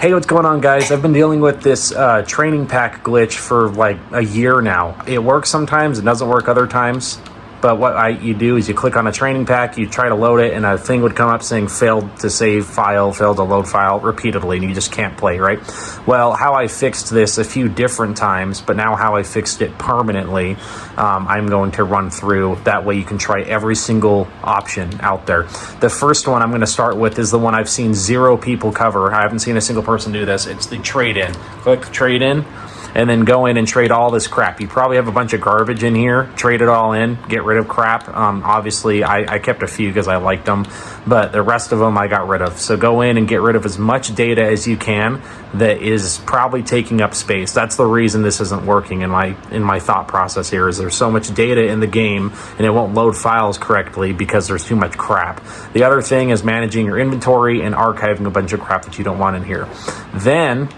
Hey, what's going on, guys? I've been dealing with this training pack glitch for like a year now. It works sometimes, it doesn't work other times. But what you do is you click on a training pack, you try to load it, and a thing would come up saying failed to save file, failed to load file repeatedly, and you just can't play, right? Well, how I fixed this a few different times, but now how I fixed it permanently, I'm going to run through. That way you can try every single option out there. The first one I'm going to start with is the one I've seen 0 people cover. I haven't seen a single person do this. It's the trade-in. Click trade-in. And then go in and trade all this crap. You probably have a bunch of garbage in here. Trade it all in, get rid of crap. Obviously, I kept a few because I liked them, but the rest of them I got rid of. So go in and get rid of as much data as you can that is probably taking up space. That's the reason this isn't working in my thought process here, is there's so much data in the game and it won't load files correctly because there's too much crap. The other thing is managing your inventory and archiving a bunch of crap that you don't want in here. Then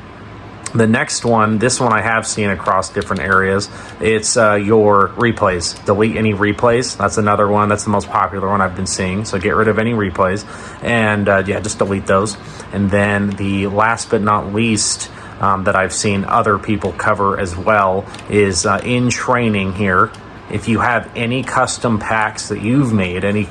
the next one, this one I have seen across different areas, it's your replays. Delete any replays. That's another one. That's the most popular one I've been seeing. So get rid of any replays. And yeah, just delete those. And then the last but not least that I've seen other people cover as well is in training here. If you have any custom packs that you've made, any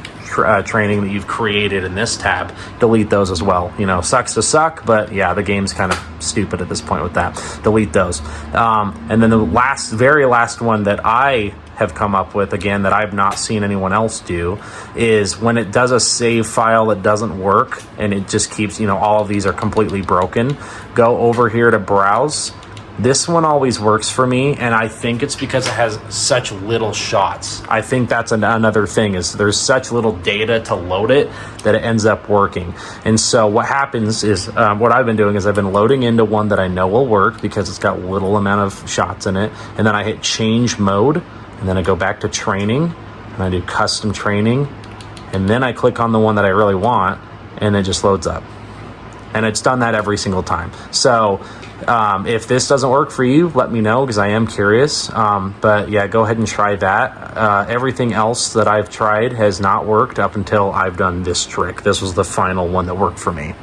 training that you've created in this tab, delete those as well. You know, sucks to suck, but yeah, the game's kind of stupid at this point with that. Delete those. And then the very last one that I have come up with, again, that I've not seen anyone else do, is when it does a save file that doesn't work and it just keeps, you know, all of these are completely broken, go over here to browse. This one always works for me, and I think it's because it has such little shots. I think that's another thing, is there's such little data to load it that it ends up working. And so what happens is, what I've been doing is I've been loading into one that I know will work because it's got little amount of shots in it, and then I hit change mode, and then I go back to training, and I do custom training, and then I click on the one that I really want, and it just loads up. And it's done that every single time. So if this doesn't work for you, let me know, because I am curious. But yeah, go ahead and try that. Everything else that I've tried has not worked up until I've done this trick. This was the final one that worked for me.